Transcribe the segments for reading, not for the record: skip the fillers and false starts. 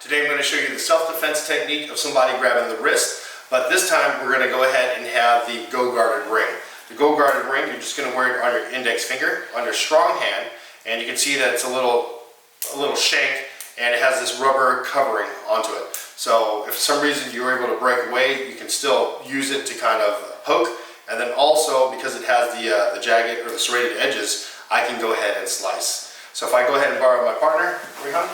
Today I'm going to show you the self-defense technique of somebody grabbing the wrist, but this time we're going to go ahead and have the go-guarded ring. The go-guarded ring, you're just going to wear it on your index finger, on your strong hand, and you can see that it's a little shank, and it has this rubber covering onto it. So if for some reason you're able to break away, you can still use it to kind of poke, and then also because it has the jagged or the serrated edges, I can go ahead and slice. So if I go ahead and borrow my partner, Rehan.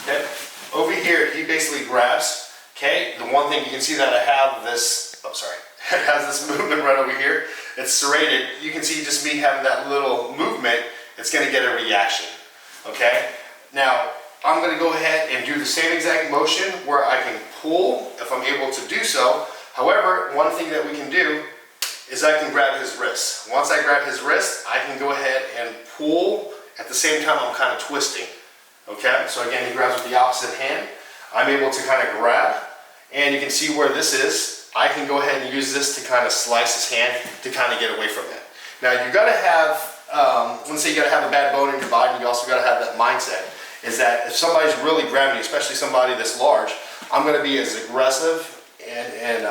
Okay. Over here, he basically grabs. Okay, the one thing you can see that I have this, it has this movement right over here. It's serrated. You can see just me having that little movement, it's going to get a reaction. Okay, now I'm going to go ahead and do the same exact motion where I can pull if I'm able to do so. However, one thing that we can do is I can grab his wrist. Once I grab his wrist, I can go ahead and pull. At the same time, I'm kind of twisting. Okay, so again, he grabs with the opposite hand. I'm able to kind of grab, and you can see where this is. I can go ahead and use this to kind of slice his hand to kind of get away from it. Now, you got to have, let's say you got to have a bad bone in your body, and you also got to have that mindset, is that if somebody's really grabbing you, especially somebody this large, I'm going to be as aggressive and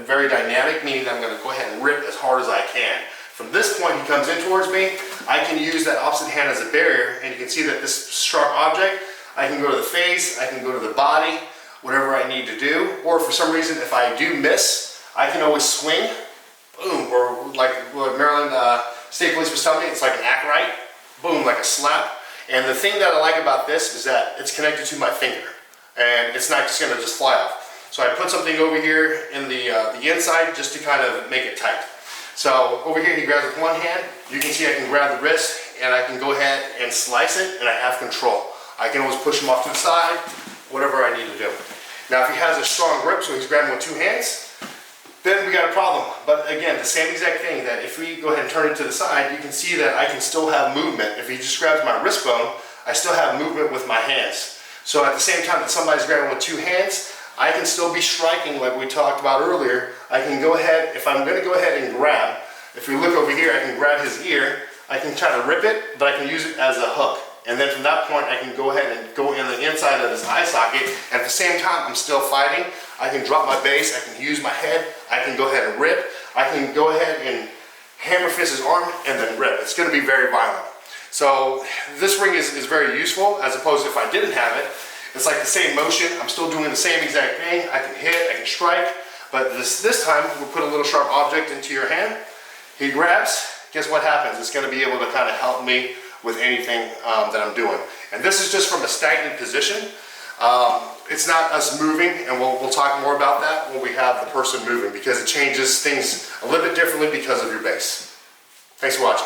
very dynamic, meaning that I'm going to go ahead and rip as hard as I can. From this point, he comes in towards me, I can use that opposite hand as a barrier, and you can see that this sharp object, I can go to the face, I can go to the body, whatever I need to do, or for some reason, if I do miss, I can always swing, boom, or like what Maryland State Police was telling me, it's like an act right, boom, like a slap. And the thing that I like about this is that it's connected to my finger, and it's not just going to just fly off. So I put something over here in the inside just to kind of make it tight. So over here he grabs with one hand, you can see I can grab the wrist and I can go ahead and slice it, and I have control. I can always push him off to the side, whatever I need to do. Now if he has a strong grip, so he's grabbing with two hands, then we got a problem. But again, the same exact thing, that if we go ahead and turn it to the side, you can see that I can still have movement. If he just grabs my wrist bone, I still have movement with my hands. So at the same time that somebody's grabbing with two hands, I can still be striking like we talked about earlier. I can go ahead, if I'm going to go ahead and grab, if we look over here, I can grab his ear, I can try to rip it, but I can use it as a hook. And then from that point, I can go ahead and go in the inside of his eye socket. And at the same time, I'm still fighting. I can drop my base, I can use my head, I can go ahead and rip. I can go ahead and hammer fist his arm and then rip. It's going to be very violent. So this ring is very useful, as opposed to if I didn't have it. It's like the same motion. I'm still doing the same exact thing. I can hit, I can strike, but this time we'll put a little sharp object into your hand. He grabs, guess what happens? It's going to be able to kind of help me with anything that I'm doing. And this is just from a stagnant position. It's not us moving, and we'll talk more about that when we have the person moving, because it changes things a little bit differently because of your base. Thanks for watching.